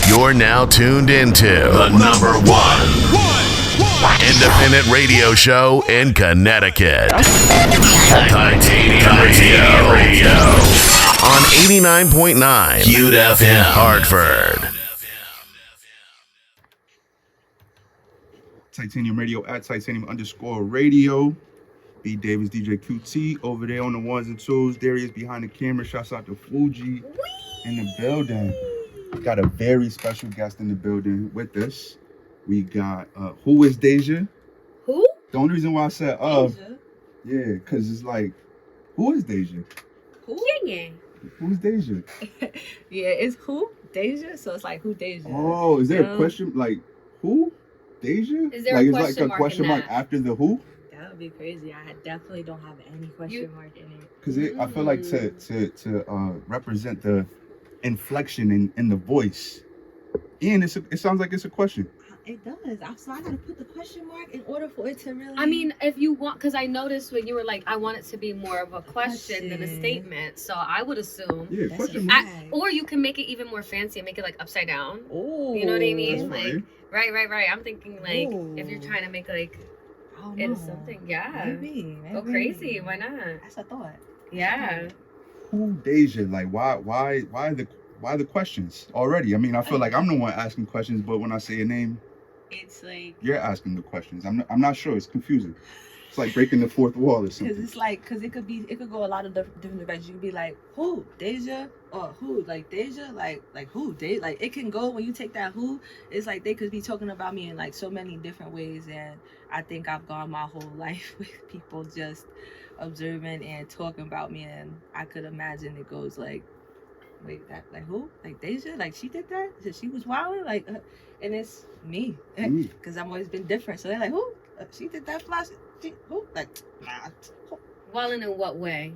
You're now tuned into the number one independent radio show in Connecticut. Titanium Radio. On 89.9 WQTQ FM Hartford. Titanium Radio at Titanium_radio. B Davis, DJ QT over there on the ones and twos. Darius behind the camera. Shouts out to Fuji in the building. Got a very special guest in the building with us. We got Who is Daija? Who? The only reason why I said Daija? yeah, because it's like, who is Daija? Who? Yeah. Who's Daija? Yeah, it's Who Daija, so it's like Who Daija. Oh, is there a question like who? Daija? Is there like a it's question like a mark question in mark that? after the who? That would be crazy. I definitely don't have any question mark in it. Because I feel like to represent the inflection in the voice, and it sounds like it's a question. It does. So I gotta put the question mark in order for it to really. I mean, if you want, because I noticed when you were like, I want it to be more of a question than a statement. So I would assume. Yeah, question mark. Or you can make it even more fancy and make it like upside down. Oh, you know what I mean? That's Like, right. I'm thinking like, Ooh. if you're trying to make like, Oh, it's something, yeah. Maybe. Go crazy. Why not? That's a thought. Yeah. Who Daija? Like why the questions already? I mean, I feel like I'm the one asking questions, but when I say your name, It's like you're asking the questions. I'm not sure. It's confusing. It's like breaking the fourth wall or something. because it's like it could go a lot of different directions. You can be like Who Daija or Who like Daija like Who Daija, like it can go when you take that Who. It's like they could be talking about me in like so many different ways, and I think I've gone my whole life with people just observing and talking about me, and I could imagine it goes like, wait, that like who? Like Daija? Like she did that? So she was wilding? Like, and it's me, because I've always been different. So they're like, who? She did that flash? Who? Like, nah. Well, in what way?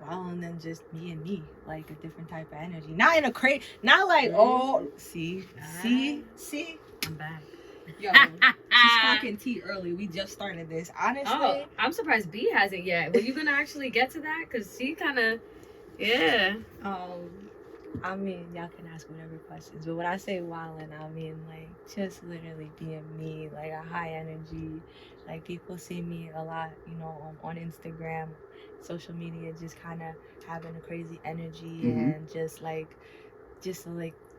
Wilding than just me and me, like a different type of energy. Not in a crate. Not like see. I'm back. Yo, she's talking tea early. We just started this. Honestly, Oh, I'm surprised B hasn't yet. Were you gonna actually get to that? Cause she kind of, yeah. I mean, y'all can ask whatever questions, but when I say wildin', I mean like just literally being me, like a high energy. Like people see me a lot, you know, on Instagram, social media, just kind of having a crazy energy and just like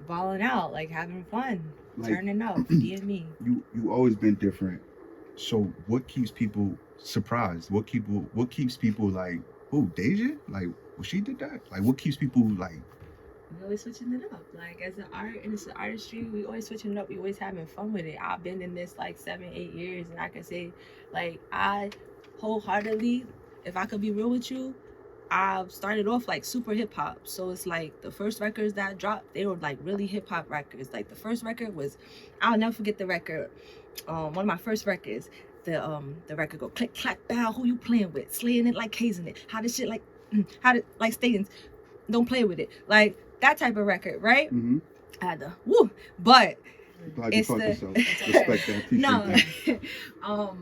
balling out, like having fun, like, turning up, being me. You always been different. So what keeps people surprised? What keeps people like, oh, Daija? Like, well, she did that? Like, what keeps people like? We always switching it up. Like as an art and it's an artistry, we always switching it up. We always having fun with it. I've been in this like 7-8 years, and I can say, like, I wholeheartedly, if I could be real with you, I started off like super hip hop. So it's like the first records that I dropped, they were like really hip hop records. Like the first record was, I'll never forget the record. One of my first records, the record go click clack bow. Who you playing with? Slaying it like hazing it. How this shit like, how to like staying. Don't play with it. Like that type of record, right? Mm-hmm. I had to woo, but Glad it's you the yourself. Respect that. Appreciate no.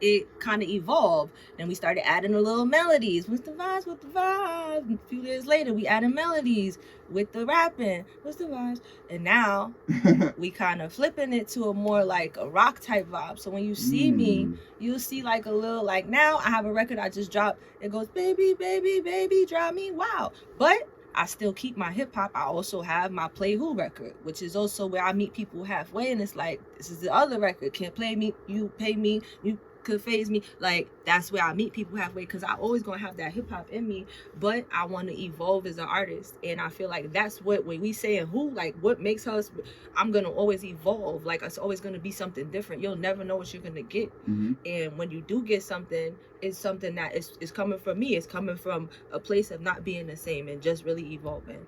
It kind of evolved, and we started adding the little melodies. What's the vibes? What the vibes? And a few years later, we added melodies with the rapping. What's the vibes? And now we kind of flipping it to a more like a rock type vibe. So when you see me, you'll see like a little like now I have a record I just dropped. It goes baby, baby, baby, drive me wow. But I still keep my hip hop. I also have my Play Who record, which is also where I meet people halfway, and it's like this is the other record. Can't play me, you pay me, you could phase me. Like that's where I meet people halfway, because I always gonna have that hip hop in me, but I want to evolve as an artist, and I feel like that's what when we say who, like what makes us. I'm gonna always evolve. Like it's always gonna be something different. You'll never know what you're gonna get, and when you do get something, it's something that is coming from me. It's coming from a place of not being the same and just really evolving.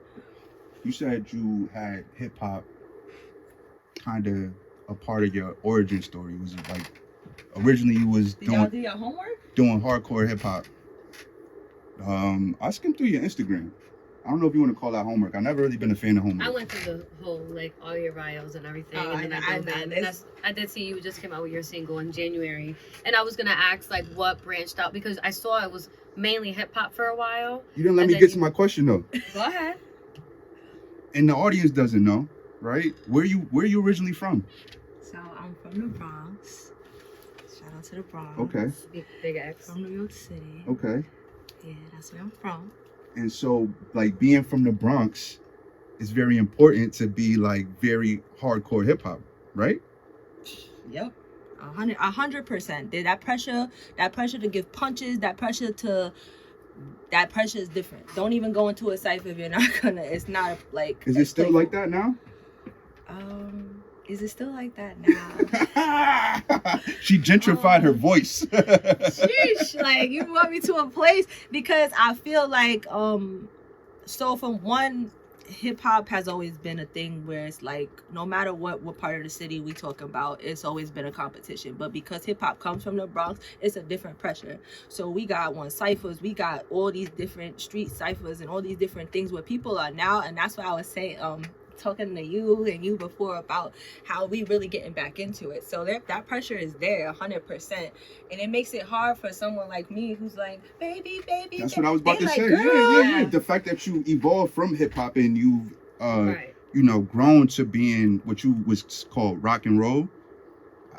You said you had hip hop kind of a part of your origin story. Was it like originally you was Did y'all do your homework? Doing hardcore hip hop? I skimmed through your Instagram. I don't know if you want to call that homework. I've never really been a fan of homework. I went through the whole, like, all your bios and everything. I did see you just came out with your single in January. And I was going to ask, like, what branched out, because I saw it was mainly hip-hop for a while. You didn't let me get to my question, though. Go ahead. And the audience doesn't know. right? Where you originally from? So I'm from the Bronx. Shout out to the Bronx. Okay. Big X. From New York City. Okay. Yeah, that's where I'm from. And so, like, being from the Bronx, it's very important to be like very hardcore hip hop, right? Yep. 100%. That pressure to give punches, that pressure is different. Don't even go into a cypher if you're not gonna. It's not like. Is it still like that now? Is it still like that now? She gentrified her voice. Sheesh, like you brought me to a place because I feel like so from one, hip hop has always been a thing where it's like no matter what part of the city we talk about, it's always been a competition. But because hip hop comes from the Bronx, it's a different pressure. So we got ciphers, we got all these different street ciphers and all these different things where people are now, and that's what I was saying talking to you and you before about how we really getting back into it. So that pressure is there 100%, and it makes it hard for someone like me who's like baby. That's what I was about to like, say. Girl. Yeah. The fact that you evolved from hip hop and you've Right. grown to being what you was called rock and roll.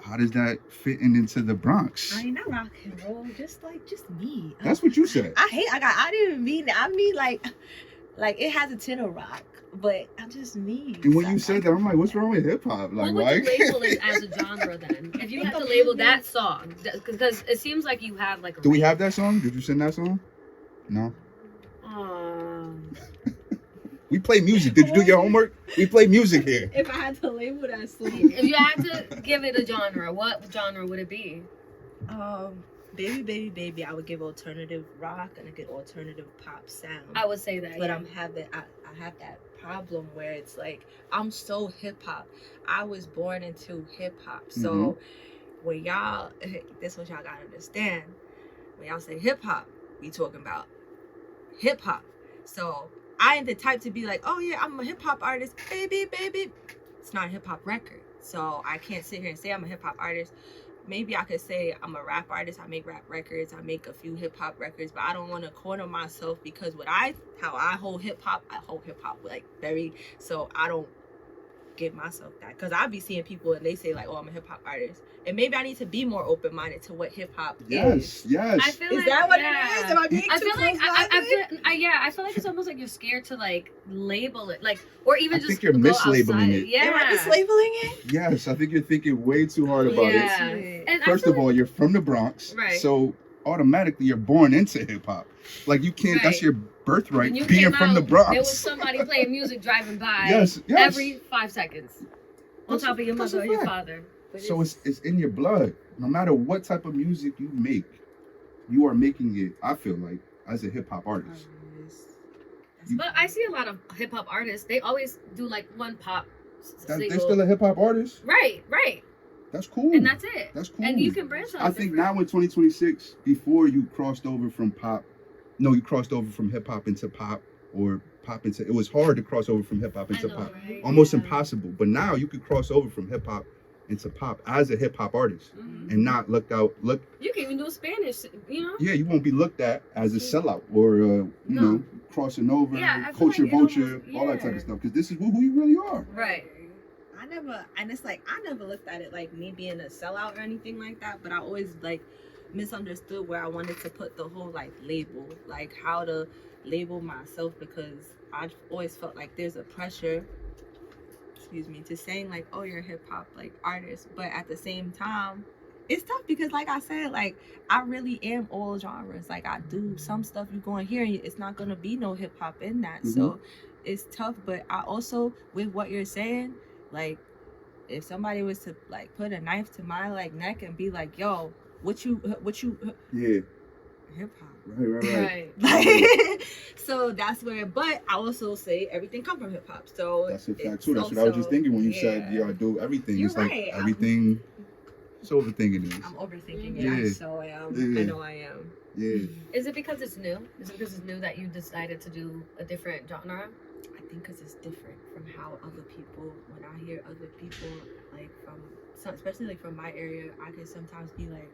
How does that fit into the Bronx? I ain't not rock and roll, just me. That's what you said. I didn't even mean that. I mean like it has a tin of rock, but I'm just me. And when you said that, I'm like, what's wrong with hip hop? Like, what would you label it as a genre then? If you had to label that song, because it seems like you have like. Do we have that song? Did you sing that song? No. We play music. Did you do your homework? We play music here. If I had to label that song, if you had to give it a genre, what genre would it be? Baby, I would give alternative rock and a good alternative pop sound. I would say that, but yeah. I have that problem where it's like I'm so hip hop. I was born into hip hop, so when y'all, this is what y'all gotta understand. When y'all say hip hop, we talking about hip hop. So I ain't the type to be like, oh yeah, I'm a hip hop artist, baby. It's not a hip hop record, so I can't sit here and say I'm a hip hop artist. Maybe I could say I'm a rap artist. I make rap records. I make a few hip hop records, but I don't want to corner myself because how I hold hip hop like very. So I don't give myself that because I be seeing people and they say like, oh, I'm a hip hop artist, and maybe I need to be more open minded to what hip hop is. Yes. I feel is like, that what yeah. it is? Am I being I too feel like I feel like it's almost like you're scared to like label it, like, or even just. I think you're mislabeling it. Yeah. Am I mislabeling it? Yes, I think you're thinking way too hard about it. And First of all, you're from the Bronx, right? So automatically you're born into hip hop. Like you can't. Right. That's your birthright. Being from the Bronx. There was somebody playing music driving by. Yes. Every 5 seconds. On top of your mother or your father. But so it's in your blood. No matter what type of music you make, you are making it, I feel like, as a hip hop artist. But I see a lot of hip hop artists. They always do like one pop single. They're still a hip hop artist? Right. That's cool. And that's it. That's cool. And you can branch out. I think now in 2026, before you crossed over from you crossed over from hip hop into pop or pop into, it was hard to cross over from hip hop into pop. Right? Almost impossible. But now you could cross over from hip hop into pop as a hip hop artist and not look. You can even do Spanish, Yeah, you won't be looked at as a sellout or you know, crossing over, culture vulture, all that type of stuff. Because this is who you really are. Right. I never looked at it like me being a sellout or anything like that, but I always like misunderstood where I wanted to put the whole like label, like how to label myself, because I've always felt like there's a pressure, to saying like, oh, you're a hip hop like artist, but at the same time it's tough because like I said, like I really am all genres. Like I do some stuff you're going to hear and it's not going to be no hip hop in that. So it's tough, but I also, with what you're saying, like if somebody was to like put a knife to my like neck and be like, yo, what you hip hop, right. Like, so that's where, but I also say everything come from hip hop. So that's a fact too. That's what I was just thinking when you said I do everything. You're it's like everything. It's overthinking it. I'm overthinking it. So I know I am. Yeah. Is it because it's new? Is it because it's new that you decided to do a different genre? I think because it's different from how other people, when I hear other people, like especially like from my area, I can sometimes be like,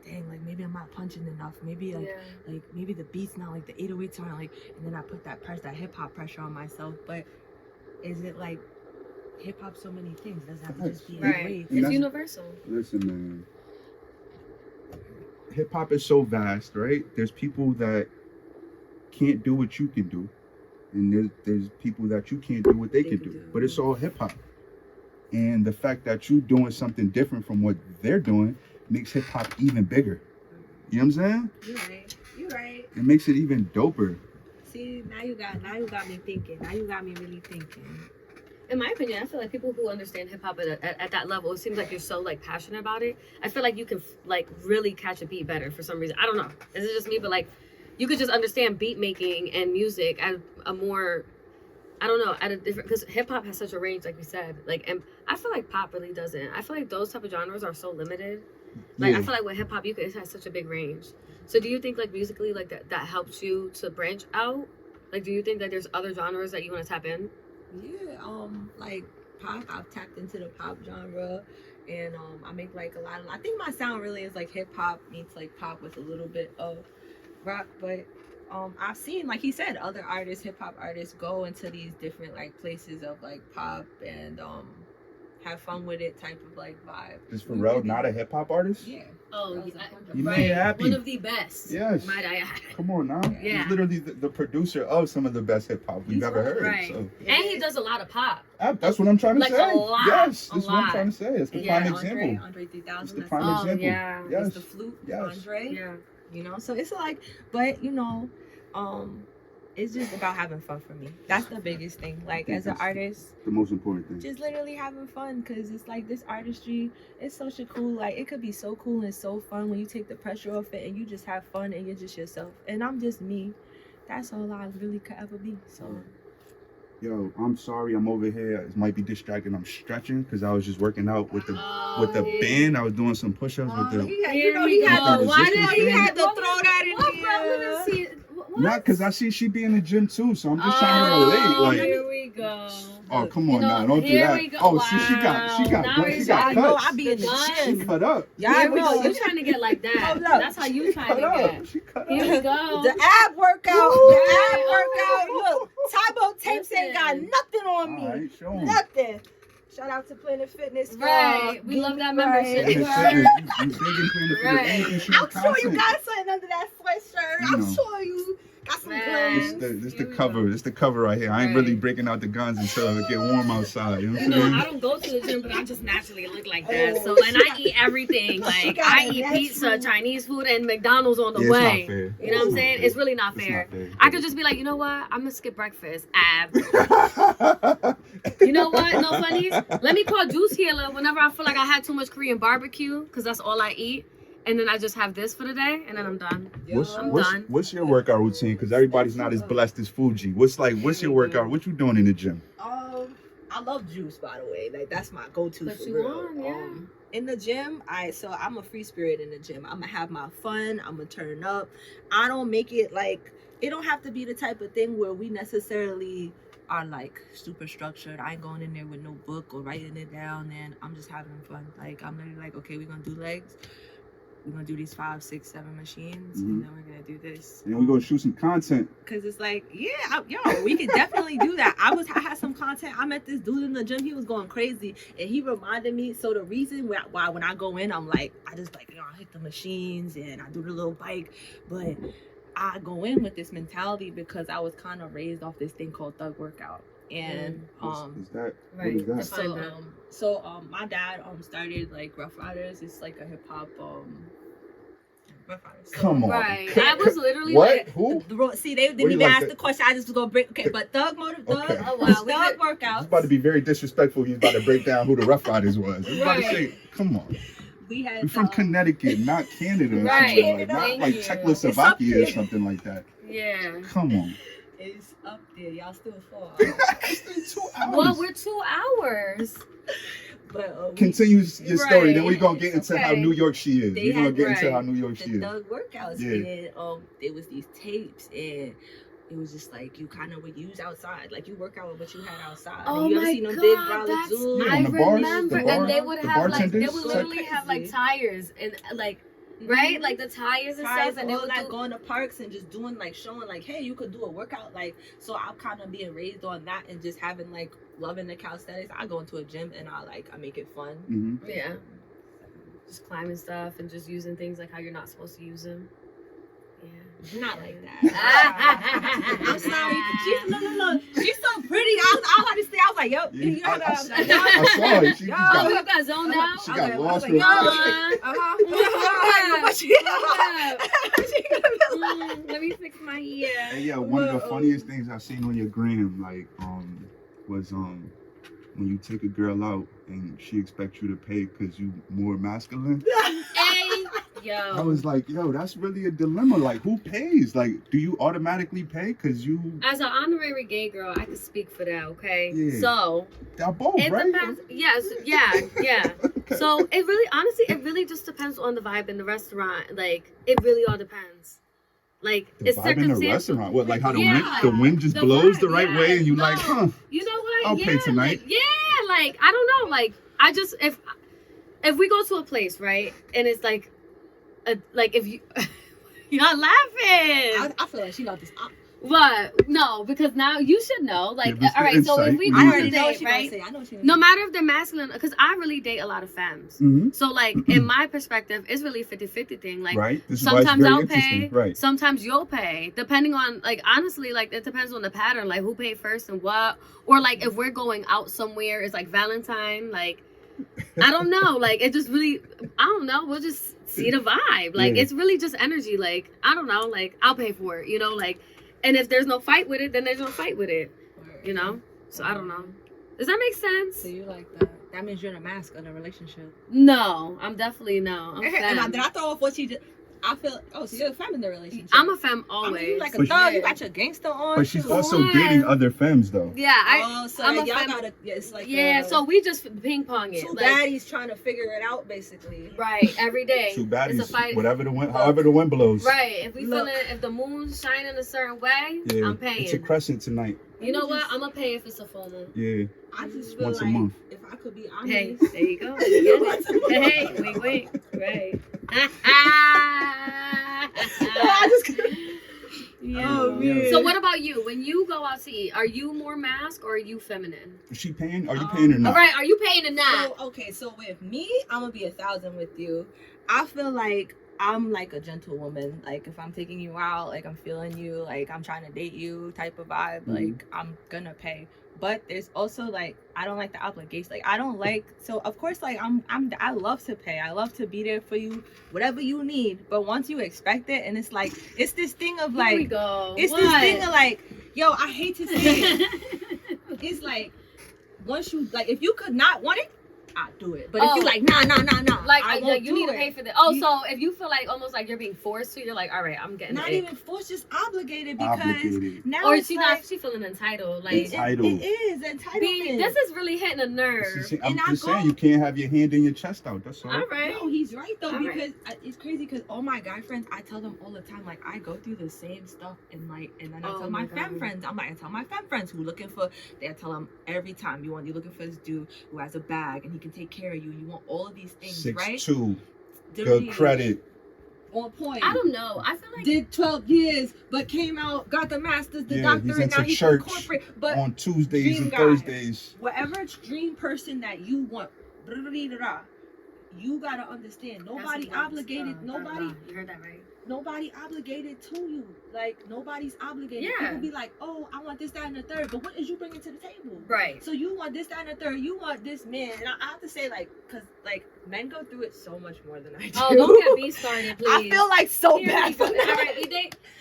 dang, like maybe I'm not punching enough. Maybe like maybe the beat's not like the 808s aren't like, and then I put that hip hop pressure on myself. But is it like hip hop so many things. Doesn't have to just be right. rave. It's universal. Listen, man. Hip hop is so vast, right? There's people that can't do what you can do, and there's people that you can't do what they can do. But it's all hip hop, and the fact that you doing something different from what they're doing makes hip hop even bigger. You know what I'm saying? You're right. It makes it even doper. See, now you got me thinking. Now you got me really thinking. In my opinion, I feel like people who understand hip hop at that level, it seems like you're so like passionate about it. I feel like you can like really catch a beat better for some reason. I don't know. Is it just me? But like, you could just understand beat making and music at a more, I don't know, at a different, because hip hop has such a range, like we said. Like, and I feel like pop really doesn't. I feel like those type of genres are so limited. Like, I feel like with hip hop, it has such a big range. So do you think like musically, like that helps you to branch out? Like, do you think that there's other genres that you want to tap in? Yeah, like pop, I've tapped into the pop genre, and I make like a lot of, I think my sound really is like hip hop meets like pop with a little bit of rock, but I've seen, like he said, other artists, hip hop artists go into these different like places of like pop and have fun with it type of like vibe. Is Pharrell not a hip hop artist? Yeah. Oh, you made it happy. One of the best. Yes. Might I add. Come on now. Yeah. He's literally the producer of some of the best hip hop we've ever heard. Right. So. And he does a lot of pop. That's what I'm trying to like say. A lot, yes, a that's lot. what I'm trying to say. It's the prime example. Andre 3000. It's the prime example. Yeah. Yes. It's the flute. Yes. Andre. Yeah. You know, so it's like, but you know, it's just about having fun for me. That's the biggest thing. Like, as an artist, the most important thing. Just literally having fun, because it's like this artistry, it's such a cool, like, it could be so cool and so fun when you take the pressure off it and you just have fun and you're just yourself. And I'm just me. That's all I really could ever be. So. Yo, I'm sorry, I'm over here. It might be distracting. I'm stretching because I was just working out with the band. I was doing some push-ups with the. He had to throw that in here. Not because I see she be in the gym too, so I'm just trying to relate. Like, here we go. Oh, come on now, don't do that. Oh, see, she got cuts. I know, I be in the gym. She cut up. Yeah, no, you trying to get like that. That's how you trying to get. She cut up. Here we go. The ab workout. Look, Tybo tapes ain't got nothing on me. All right, show 'em. Nothing. Shout out to Planet Fitness. Right. We love that membership. You big in Planet Fitness. I'm sure you got something under that sweatshirt. I'm sure you got some guns. This the cover. This the cover right here. I ain't really breaking out the guns until it get warm outside. You know what I'm saying? I don't go to the gym, but I just naturally look like that. So, and I eat everything. Like, I eat pizza, Chinese food, and McDonald's on the way. It's not fair. You know what I'm saying? It's really not fair. I could just be like, you know what? I'm gonna skip breakfast. You know what? No funnies. Let me call Juice Healer whenever I feel like I had too much Korean barbecue, because that's all I eat. And then I just have this for the day, and then I'm done. What's your workout routine? Because everybody's not as blessed as Fuji. What's your workout? What you doing in the gym? I love juice, by the way. Like, that's my go-to Put for you real. on, yeah. In the gym, I'm a free spirit in the gym. I'm gonna have my fun. I'm gonna turn up. I don't make it like, it don't have to be the type of thing where we necessarily are like super structured. I ain't going in there with no book or writing it down, and I'm just having fun. Like, I'm literally like, okay, we're gonna do legs. We're gonna do these 5, 6, 7 machines, and then we're gonna do this. And we're gonna shoot some content. Cause it's like, we could definitely do that. I had some content. I met this dude in the gym. He was going crazy, and he reminded me. So the reason why when I go in, I'm like, I just like, I hit the machines and I do the little bike, but I go in with this mentality because I was kind of raised off this thing called thug workout. And what is that? So my dad started like Ruff Ryders. It's like a hip hop Ruff Ryders. Come on. Right. I was literally what? like, who? See, they didn't even ask the question. I just was gonna break. Okay, but thug workout. It's about to be very disrespectful. He's about to break down who the Ruff Ryders was. He's about to say, come on. We're from Connecticut, not Canada. Right. Not like Czechoslovakia or something like that. Yeah. Come on. It's up there. Y'all still 4 It's 2 hours. Well, we're 2 hours. But continue your story. Then we're gonna get into how New York she is. We're gonna get into how New York she is. The thug workouts. And there was these tapes, and it was just like you kind of would use outside, like you work out with what you had outside. Oh and you my ever seen them God, big brolic dudes? I remember, and they would have like, they would literally have like tires and like right? Like the tires and stuff, and they all would that do. going to parks and just doing like showing like, hey, you could do a workout. Like, so I'm kind of being raised on that and just having like loving the calisthenics. I go into a gym and I make it fun. Mm-hmm. Yeah, just climbing stuff and just using things like how you're not supposed to use them. Yeah. Not like that. I'm sorry. No. She's so pretty. I understand. I was like, yo, you I gotta. saw it. She Yo, just Oh, you got, got zoned out. she got Okay, lost I was real like, quick. Let me fix my ear. Hey, yeah, one of the funniest things I've seen on your gram, like, was when you take a girl out and she expects you to pay because you more masculine. Hey, yo. I was like, yo, that's really a dilemma. Like, who pays? Like, do you automatically pay because you? As an honorary gay girl, I can speak for that, okay? Yeah. So, They're both, it right? depends. Yes, yeah. So, it really just depends on the vibe in the restaurant. Like, it really all depends. Like, The it's vibe in the circumstantial. restaurant. What, like how Yeah. the wind just The blows vibe, the right yeah. way and you No. like, huh? You know what? I'll pay tonight. Like, I don't know. Like, I just, if we go to a place, right? And it's like if you, you're not laughing. I feel like she got this. What? No, because now you should know. Like, Give us all the right, so insight. if we We go I need on already a know what date, she gonna right? say. I know what she gonna No say. matter if they're masculine, because I really date a lot of femmes. Mm-hmm. So, like, in my perspective, it's really 50-50 thing. Like, Right. This is why it's sometimes very I'll interesting. pay, Right. sometimes you'll pay, depending on, like, honestly, like, it depends on the pattern, like, who paid first and what, or, like, if we're going out somewhere, it's, like, Valentine, like, I don't know, like, it just really, I don't know, we'll just see the vibe, like, Yeah. it's really just energy, like, I don't know, like, I'll pay for it, you know, like, and if there's no fight with it, then there's no fight with it, you know, so I don't know. Does that make sense? So you like that? That means you're in a mask in a relationship. No, I'm definitely no. I'm And femme. did I throw off what she did? I feel. Oh, so you're a femme in the relationship. I'm a femme I mean, always. you like a But thug. You got your gangster on. But she's too. also What? dating other femmes though. yeah, Oh, so I'm a y'all femme. gotta. Yeah, it's like Yeah, so we just ping pong it. two Like, baddies trying to figure it out, basically. right, every day. Two It's a baddies, fight. whatever the wind, however the wind blows. Right. If we Look. feeling, if the moon's shining a certain way, Yeah. I'm paying. It's a crescent tonight. You know what? I'm gonna pay if it's a full moon. Yeah. I just feel Once a like month. if I could be honest. Hey, there you go. Hey, wink. Right. I just. Yeah. Oh man. So what about you? When you go out to eat, are you more mask or are you feminine? Is she paying? Are you paying or All not? right, are you paying or not? So, okay, so with me, I'm gonna be 1,000 with you. I feel like I'm like a gentlewoman. Like if I'm taking you out, like I'm feeling you, like I'm trying to date you type of vibe, like I'm gonna pay. But there's also like I don't like the obligation. Like I don't like, so of course like I love to pay. I love to be there for you, whatever you need. But once you expect it, and it's like it's this thing of Here we like go. it's What? this thing of like, yo, I hate to say it. It's like once you like if you could not want it, I'll do it. But if you like nah, Like, I won't you need do to it. pay for that. Oh, You- so if you feel like almost like you're being forced to, you're like, all right, I'm getting Not it. even forced, just obligated because Obligated. now Or it's she like, she feeling entitled. Like, Entitled. It is entitlement. this is really hitting a nerve. I'm And I just go- saying you can't have your hand in your chest out. That's all. All right. No, he's right though, All right. because it's crazy because all my guy friends, I tell them all the time, like I go through the same stuff and like, and then I Oh tell my my femme God. friends, I tell my femme friends who looking for, they tell them every time you're looking for this dude who has a bag and he can take care of you. You want all of these things, right? 6'2", Dirty, good credit. on point. I don't know. I feel like Did 12 years, but came out, got the master's, the Yeah, he's doctorate, now into he's church in corporate. But on Tuesdays dream and guy. Thursdays. whatever dream person that you want, you gotta understand. Nobody That's a obligated. blah, blah, Nobody. blah. You heard that right? Nobody obligated to you. Like nobody's obligated. Yeah. People be like, oh, I want this, that, and the third. But what is you bringing to the table? Right. So you want this, that, and the third. You want this man. And I have to say, like, cause like men go through it so much more than I do. Oh, don't get me started, please. I feel like so Here bad we for go. that. All right,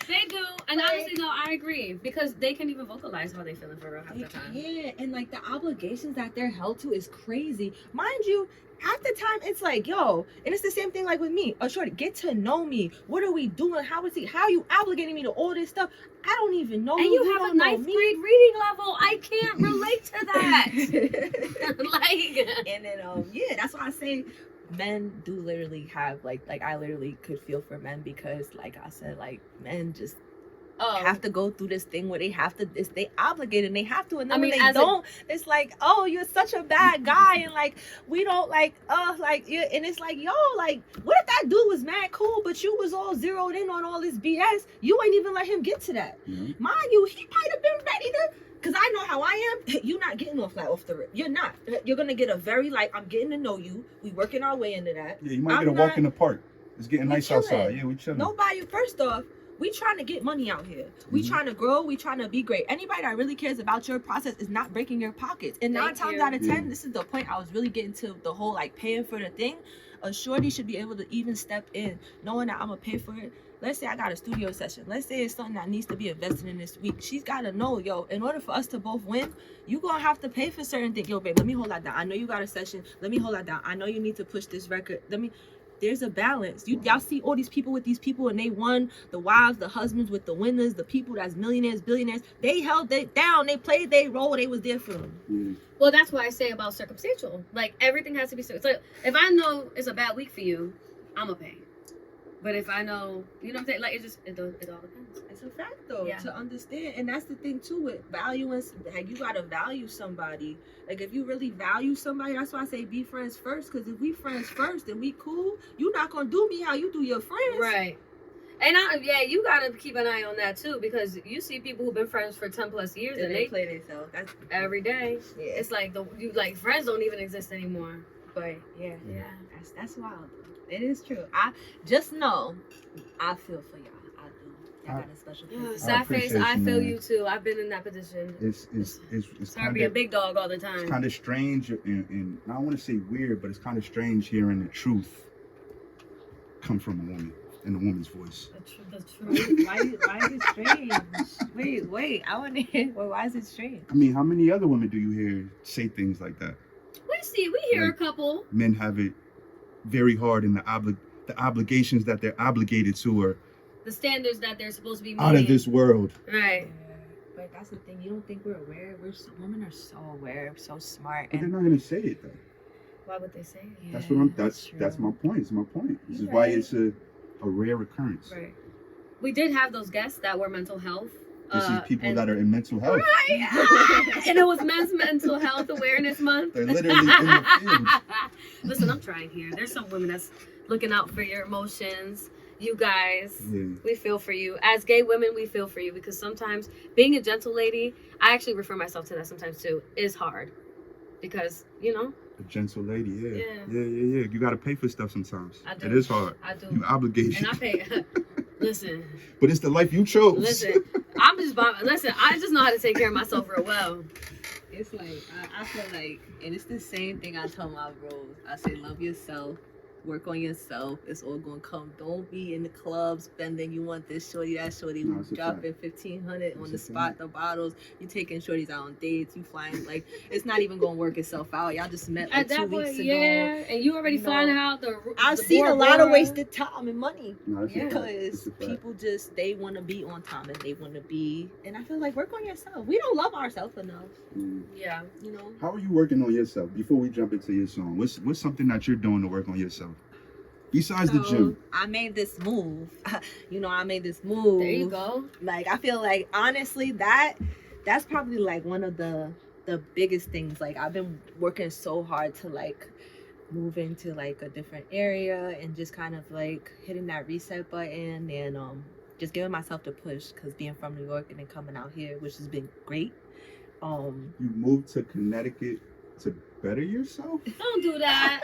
they do, and Like- honestly, no, I agree because they can't even vocalize how they feeling for real half the time. Yeah, and like the obligations that they're held to is crazy. Mind you, half the time it's like, yo, and it's the same thing like with me. Oh, shorty, get to know me. What are we doing? How is he? How are you obligating me to all this stuff? I don't even know. And you have a don't know ninth me. grade reading level. I can't relate to that. Like, And then yeah, that's why I say men do literally have like I literally could feel for men because like I said, like men just have to go through this thing where they have to, they obligated and they have to, and then I mean, when they don't, it's like, oh, you're such a bad guy, and like we don't like and it's like, yo, like what if that dude was mad cool, but you was all zeroed in on all this BS, you ain't even let him get to that. Mind you, he might have been ready to, because I know how I am. You're not getting off the rip. You're not. You're gonna get a very like, I'm getting to know you, we working our way into that. Yeah, you might get a walk in the park. It's getting nice outside. Yeah, we chilling. Nobody, first off, we trying to get money out here. We trying to grow. We trying to be great. Anybody that really cares about your process is not breaking your pockets. And 9 times out of 10, this is the point I was really getting to, the whole like paying for the thing. A shorty should be able to even step in, knowing that I'm gonna pay for it. Let's say I got a studio session. Let's say it's something that needs to be invested in this week. She's gotta know, yo, in order for us to both win, you gonna have to pay for certain things. Yo, babe, let me hold that down. I know you got a session. Let me hold that down. I know you need to push this record. There's a balance. Y'all see all these people with these people, and they won. The wives, the husbands with the winners, the people that's millionaires, billionaires. They held it down. They played their role. They was there for them. Well, that's why I say about circumstantial. Like everything has to be. So if I know it's a bad week for you, I'ma pay. But if I know, you know what I'm saying? Like it all depends. It's a fact though, to understand. And that's the thing too with valuing, like you gotta value somebody. Like if you really value somebody, that's why I say be friends first. Because if we friends first and we cool, you not gonna do me how you do your friends. Right. And you gotta keep an eye on that too, because you see people who've been friends for 10 plus years and they play themselves. That's every day. Yeah. It's like friends don't even exist anymore. But yeah. That's wild. It is true. I just know I feel for y'all. I do. I got a special place. Sad face, I feel you too. I've been in that position. It's hard to be a big dog all the time. It's kind of strange, and I don't want to say weird, but it's kind of strange hearing the truth come from a woman in a woman's voice. The truth. Why is it strange? Wait. I want to hear. Well, why is it strange? I mean, how many other women do you hear say things like that? We hear like, a couple. Men have it very hard in the obligations that they're obligated to, or the standards that they're supposed to be meeting. Out of this world. Right. Yeah, but that's the thing. You don't think we're aware? Women are so aware, so smart. But they're not gonna say it though. Why would they say it? That's my point. It's my point. This is why it's a rare occurrence. Right. We did have those guests that were mental health. This is people that are in mental health. Right. And it was Men's Mental Health Awareness Month. They're literally in the field. Listen, I'm trying here. There's some women that's looking out for your emotions. You guys, we feel for you. As gay women, we feel for you, because sometimes being a gentle lady, I actually refer myself to that sometimes too, is hard. Because, you know. A gentle lady, yeah. You got to pay for stuff sometimes. I do. It is hard. I do. You obligation. And I pay. Listen. But it's the life you chose. Listen, I just know how to take care of myself real well. It's like, I feel like, and it's the same thing I tell my bros. I say, love yourself. Work on yourself. It's all gonna come. Don't be in the club spending. You want this shorty, that shorty. No, dropping $1,500 on the spot. The bottles. You taking shorties out on dates. You flying, like it's not even gonna work itself out. Y'all just met like 2 weeks ago. Yeah, and you already flying out I've seen a lot of wasted time and money because people just they want to be on time and they want to be. And I feel like work on yourself. We don't love ourselves enough. Yeah, you know. How are you working on yourself? Before we jump into your song, what's something that you're doing to work on yourself? Besides the gym. I made this move. I made this move. There you go. Like, I feel like, honestly, that's probably, like, one of the biggest things. Like, I've been working so hard to, like, move into, like, a different area and just kind of, like, hitting that reset button and just giving myself the push, because being from New York and then coming out here, which has been great. You moved to Connecticut to better yourself? Don't do that.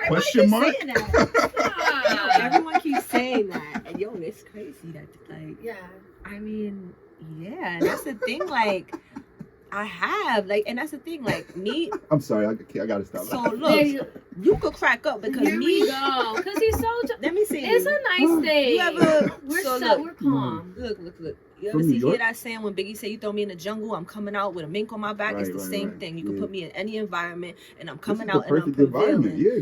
Question mark? Saying that. Everyone keeps saying that. And it's crazy that, like, I mean, yeah, and that's the thing, like, I have, like, and that's the thing, like, me. I'm sorry, I gotta stop. So look, you could crack up because here we go. Because he's so. Let me see. It's a nice day. We're calm. Look. You ever hear that saying when Biggie say, you throw me in the jungle, I'm coming out with a mink on my back? It's the same thing. You can put me in any environment and I'm coming out and I'm prevailing. Yeah,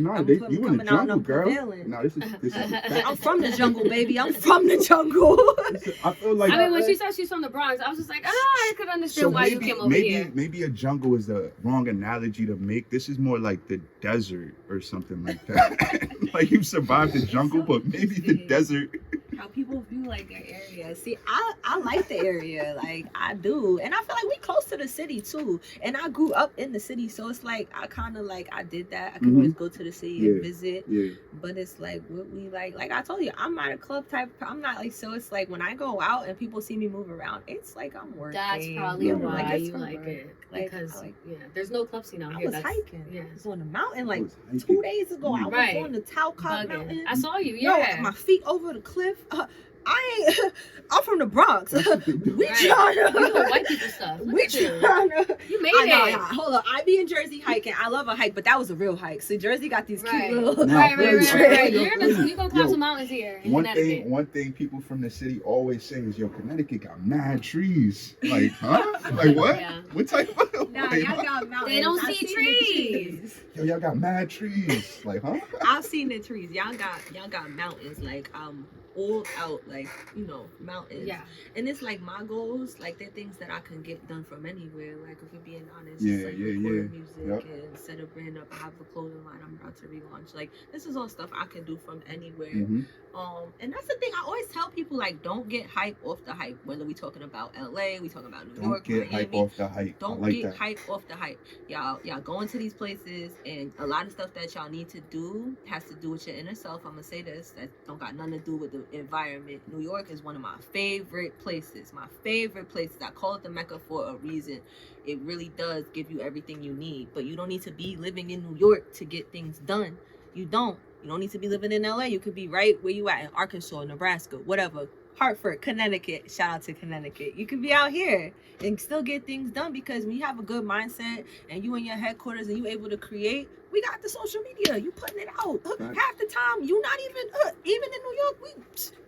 you in the jungle, girl. No, this is I'm from the jungle, baby. I'm from the jungle. I feel like. I mean, when she said she's from the Bronx, I was just like, I could understand why you came over here. Maybe a jungle is the wrong analogy to make. This is more like the desert or something like that. Like you survived the jungle, but maybe the desert. how people view like their area. See, I like the area, like I do, and I feel like we close to the city too. And I grew up in the city, so it's like I kind of like I did that. I can always go to the city and visit. Yeah. But it's like what we like I told you, I'm not a club type. I'm not like so. It's like when I go out and people see me move around, it's like I'm working. That's probably why you like it. Because there's no club scene out here. I was hiking. Yeah, I was on the mountain like 2 days ago. I was on the Talcott Mountain. I saw you. Yeah, my feet over the cliff. I'm from the Bronx. We trying to. You know white people stuff. We trying to. You made it. Hold on. I be in Jersey hiking. I love a hike, but that was a real hike. So Jersey got these cute little. Right. You're gonna climb some mountains here. One thing people from the city always say is, "Yo, Connecticut got mad trees." Like, huh? Like what? Yeah. What type of? Nah, y'all got mountains. They don't see trees. Yo, y'all got mad trees. Like, huh? I've seen the trees. Y'all got mountains. Like all out, like, you know, mountains. Yeah. And it's like my goals, like they're things that I can get done from anywhere. Like if we're being honest, it's like recording music and set a brand up. I have a clothing line I'm about to relaunch. Like this is all stuff I can do from anywhere. And that's the thing I always tell people, like, don't get hype off the hype. Whether we talking about LA, we talking about New York, Miami. Hype off the hype. Don't get hype off the hype. Y'all go into these places, and a lot of stuff that y'all need to do has to do with your inner self. I'm gonna say this, that don't got nothing to do with the environment. New York is one of my favorite places. I call it the Mecca for a reason. It really does give you everything you need, but you don't need to be living in New York to get things done. You don't need to be living in LA. You could be right where you at in Arkansas, Nebraska, whatever. Hartford, Connecticut. Shout out to Connecticut. You can be out here and still get things done, because when you have a good mindset and you in your headquarters and you able to create, we got the social media. You putting it out. Half the time, you not even in New York,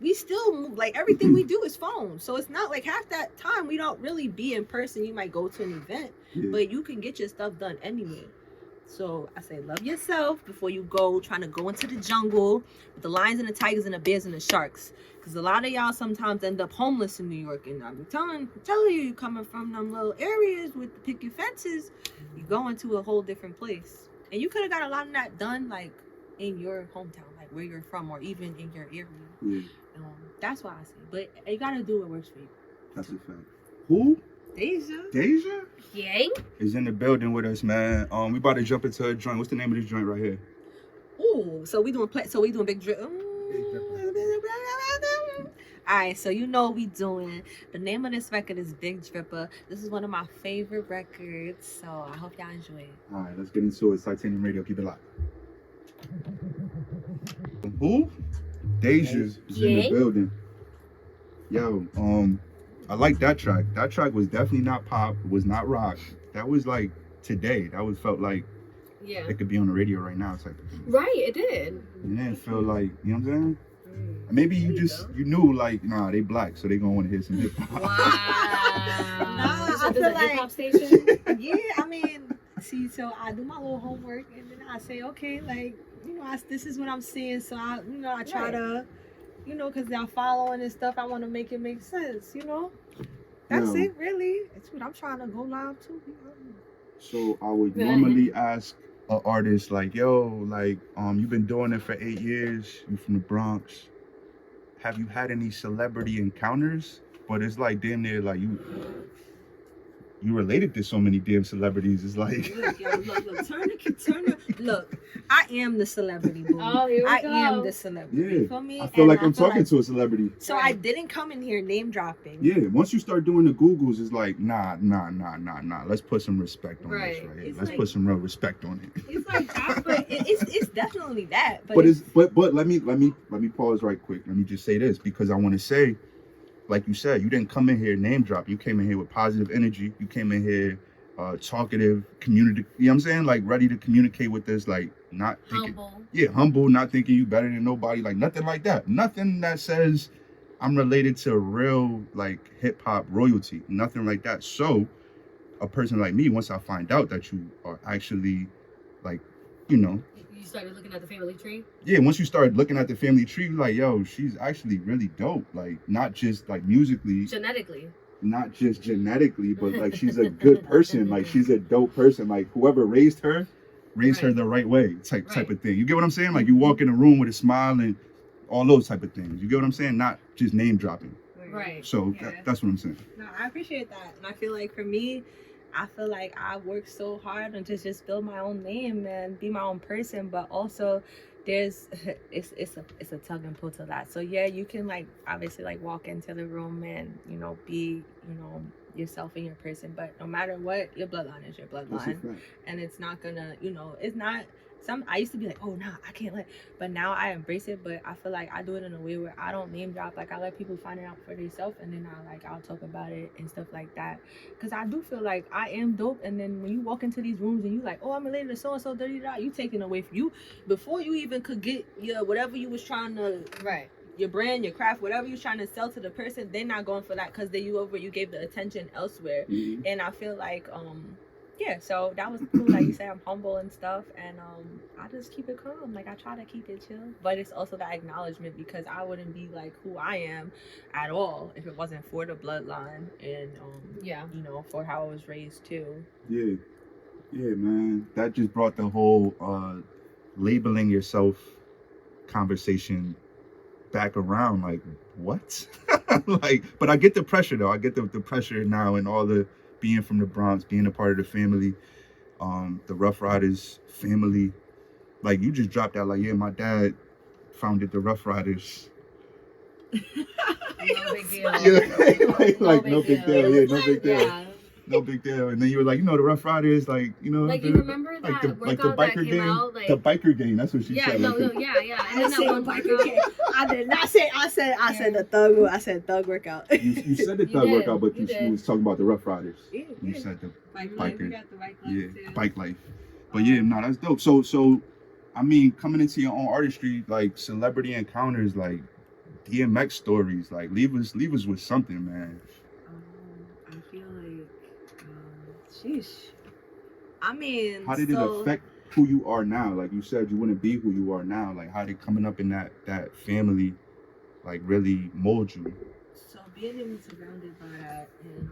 we still move, like everything we do is phone. So it's not like half that time we don't really be in person. You might go to an event, but you can get your stuff done anyway. So I say, love yourself before you go trying to go into the jungle with the lions and the tigers and the bears and the sharks. Because a lot of y'all sometimes end up homeless in New York. And I'm telling you, coming from them little areas with the picket fences, you go into a whole different place. And you could have got a lot of that done, like, in your hometown, like where you're from, or even in your area. Yeah. That's why I say. But you got to do what works for you. That's a fact. Who? Deja? Yang? Is in the building with us, man. We about to jump into a joint. What's the name of this joint right here? Ooh, so we doing big drip. All right, so you know what we doing. The name of this record is Big Dripper. This is one of my favorite records, so I hope y'all enjoy it. All right, let's get into it. Titanium Radio, keep it locked. Who? Deja is in the building. Yo, I like that track. That track was definitely not pop, was not rock. That was like today. That was felt like it could be on the radio right now type of thing. Right, it did. And then it felt like, you know what I'm saying? Maybe you knew like, nah, they black, so they gonna want to hear some hip hop. Wow. I feel like hip hop station. Yeah, I mean, see, so I do my little homework and then I say, okay, like, you know, this is what I'm seeing, so I try to, you know, because they're following and stuff, I want to make it make sense, you know. That's it, really. It's what I'm trying to go live to. So I would normally ask an artist like, yo, like, you've been doing it for 8 years. You from the Bronx. Have you had any celebrity encounters? But it's like damn near like you related to so many damn celebrities. It's like look, I am the celebrity, boo. Oh, here we go. I am the celebrity. Yeah. For me, I feel like I'm talking to a celebrity. So I didn't come in here name dropping. Yeah, once you start doing the Googles, it's like nah. Let's put some respect on this right here. Let's put some real respect on it. It's like that, but it's definitely that. But let me pause right quick. Let me just say this, because I want to say, like you said, you didn't come in here name drop. You came in here with positive energy. You came in here talkative, community. You know what I'm saying? Like ready to communicate with us. Like not thinking, humble, not thinking you better than nobody. Like nothing like that. Nothing that says I'm related to real like hip hop royalty. Nothing like that. So a person like me, once I find out that you are actually like, you know. You started looking at the family tree? Yeah, once you start looking at the family tree, like, yo, she's actually really dope. Like, not just like musically. Genetically. Not just genetically, but like she's a good person. Like she's a dope person. Like whoever raised her the right way, type of thing. You get what I'm saying? Like you walk in a room with a smile and all those type of things. You get what I'm saying? Not just name dropping. Right. So Yeah. that's what I'm saying. No, I appreciate that, and I feel like for me, I feel like I work so hard and to just build my own name and be my own person, but also there's it's a tug and pull to that. So yeah, you can like obviously like walk into the room and be yourself and your person, but no matter what, your bloodline is your bloodline, and it's not gonna it's not. I used to be like, oh nah, I can't but now I embrace it. But I feel like I do it in a way where I don't name drop. Like I let people find it out for themselves, and then I'll talk about it and stuff like that. Cause I do feel like I am dope. And then when you walk into these rooms and you like, oh, I'm related to so and so, you taking away from you before you even could get your whatever you was trying to your brand, your craft, whatever you're trying to sell to the person. They're not going for that because you gave the attention elsewhere. Mm-hmm. And I feel like yeah, so that was cool. Like you said, I'm humble and stuff, and I just keep it calm. Like I try to keep it chill, but it's also that acknowledgement because I wouldn't be like who I am at all if it wasn't for the bloodline and for how I was raised too. Yeah, man. That just brought the whole labeling yourself conversation back around. Like what? But I get the pressure though. I get the pressure now and all the. Being from the Bronx, being a part of the family, the Ruff Ryders family, like you just dropped out. Like, yeah, my dad founded the Ruff Ryders. No big deal. Yeah, no big deal. Yeah, no big deal. Yeah. No big deal. And then you were like, the Ruff Ryders, like you remember that the workout biker that came game, out, the biker game. That's what she said. Yeah. And then that one biker game. I did not say. I said the thug. I said thug workout. You said the thug workout, but you was talking about the Ruff Ryders. Yeah, you said the biker. You got the bike life too. Bike life. But yeah, no, that's dope. So, I mean, coming into your own artistry, like celebrity encounters, like DMX stories, like leave us with something, man. I feel like, sheesh. I mean, how did it affect who you are now? Like you said, you wouldn't be who you are now. Like how did coming up in that family, like really mold you? So being able to surrounded by that and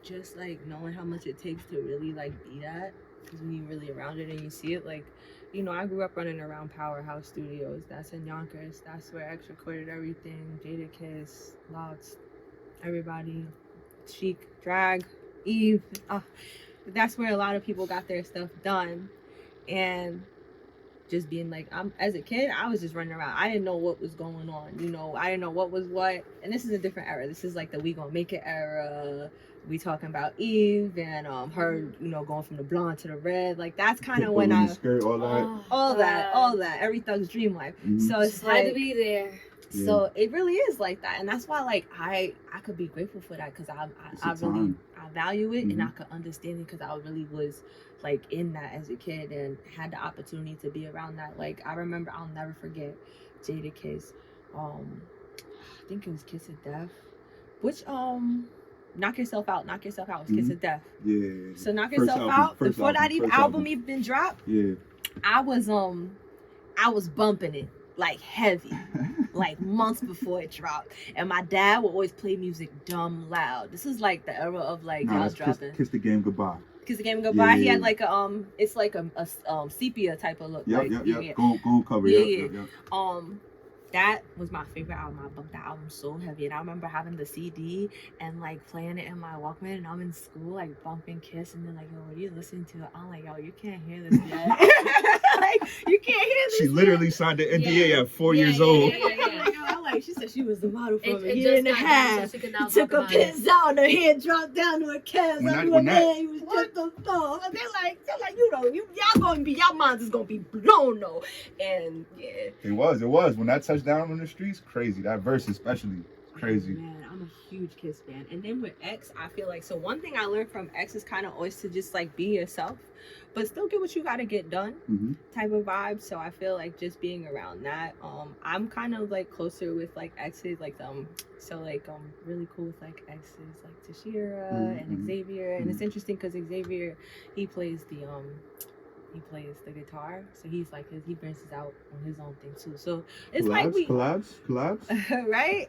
just like knowing how much it takes to really like be that, because when you're really around it and you see it, like I grew up running around Powerhouse Studios. That's in Yonkers. That's where X recorded everything. Jadakiss, Lots, everybody, Chic, Drag, Eve. That's where a lot of people got their stuff done. And just being like, as a kid, I was just running around. I didn't know what was going on. I didn't know what was what. And this is a different era. This is like the We Gonna Make It era. We talking about Eve and her, going from the blonde to the red. Like that's kind of when skirt, all that, every thug's dream life. Mm-hmm. So it's had to be there. Yeah. So it really is like that, and that's why like I could be grateful for that because I really value it, and I could understand it because I really was like in that as a kid and had the opportunity to be around that. Like I remember, I'll never forget Jadakiss. I think it was Kiss of Death, which Knock Yourself Out was Kiss of Death. Yeah. So Knock Yourself Out before that album even dropped. Yeah. I was bumping it like heavy, like months before it dropped. And my dad would always play music dumb loud. This is like the era of like y'all dropping. Kiss the Game Goodbye. Kiss the Game Goodbye. Yeah. He had like a it's like a sepia type of look. Yep. Gold cover. Yeah. That was my favorite album. I bumped that album so heavy. And I remember having the CD and like playing it in my Walkman, and I'm in school like bumping Kiss, and they're like, yo, what are you listening to? I'm like, yo, you can't hear this yet. Like, you can't hear this She literally signed the NDA at 4 years old. She said she was the model for a year and a half. She took her pins out, and her head dropped down to her calves. He was just a thumb. They're like, y'all minds is gonna be blown though. And yeah. It was. When that touched down on the streets, crazy. That verse especially, crazy. Man, I'm a huge Kiss fan. And then with X, I feel like, so one thing I learned from X is kind of always to just like be yourself, but still get what you gotta get done type of vibe. So I feel like just being around that, I'm kind of like closer with like exes, like really cool with like exes like Tashira and Xavier. And it's interesting because Xavier, he plays the guitar, so he's like he brings it out on his own thing too. So it's collabs, right?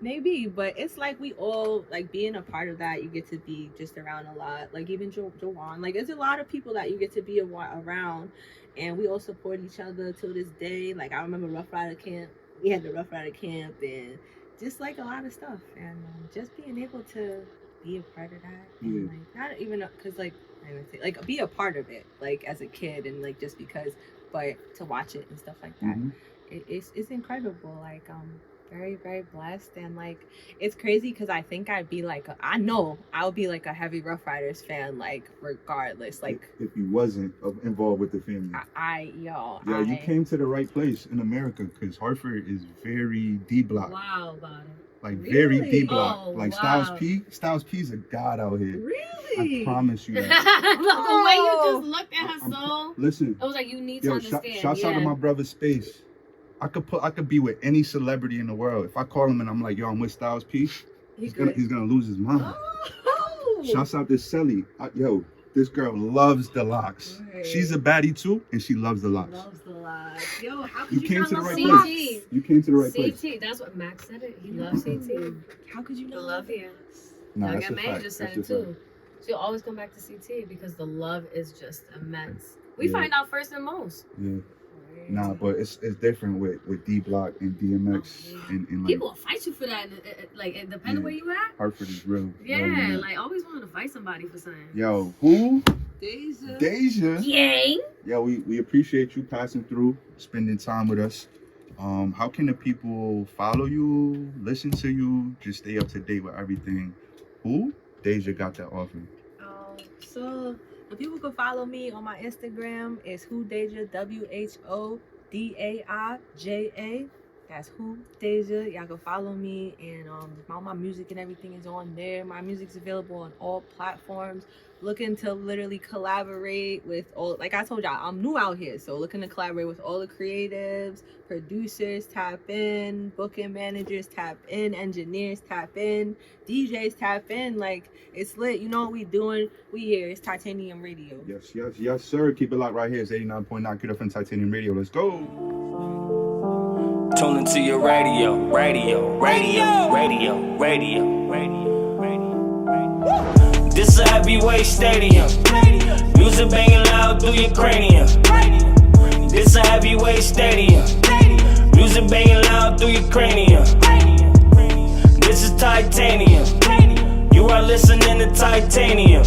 Maybe, but it's like we all like being a part of that. You get to be just around a lot, like even Joanne. Like there's a lot of people that you get to be around, and we all support each other till this day. Like I remember Ruff Ryder camp we had the Ruff Ryder camp and just like a lot of stuff, and just being able to be a part of that, and like not even because like I would say like be a part of it, like as a kid, and like just because, but to watch it and stuff like that, it's incredible. Like very, very blessed, and like it's crazy because I think I'd be like I know I'll be like a heavy Ruff Ryders fan, like regardless, like if you wasn't involved with the family. You came to the right place in America, because Hartford is very D block. Wow, about it. Like very D block. Oh, like wow. Styles P's a god out here. Really? I promise you that. The way you just looked at her soul. Listen, I was like, you need to understand. Shouts out to my brother Space. I could be with any celebrity in the world. If I call him and I'm like, yo, I'm with Styles P, he's gonna lose his mind. Oh. Shouts out to Selly. Yo, this girl loves the locks. Right. She's a baddie too, and she loves the locks. Loves the locks. Yo, how You could came not to the love right the place. locks? You came to the right place. CT, that's what Max said it. He loves CT. How could you The not love here. Nah, Young that's a May fact. just said That's it a too. fact. She'll always come back to CT because the love is just immense. We Yeah. find out first and most. Yeah. Nah, but it's different with D Block and DMX and like People will fight you for that, like depending where you at. Hartford is real. Yeah, like always wanting to fight somebody for something. Yo, who? Daija. Deja. Yay! Yeah, we appreciate you passing through, spending time with us. How can the people follow you, listen to you, just stay up to date with everything? Who? Deja got that offer. So the people can follow me on my Instagram. It's Who Daija, WHODAIJA. That's Who Daija. Y'all can follow me, and all my music and everything is on there. My music's available on all platforms. Looking to literally collaborate with all, like I told y'all, I'm new out here, so looking to collaborate with all the creatives, producers, tap in, booking managers, tap in, engineers, tap in, DJs, tap in. Like, it's lit. You know what we doing? We here. It's Titanium Radio. Yes, sir. Keep it locked right here. It's 89.9 Kid FM Titanium Radio. Let's go. Tune into your radio. This a heavyweight stadium. Music banging loud through your cranium. This a heavyweight stadium. Music banging loud through your cranium. This is Titanium. You are listening to Titanium.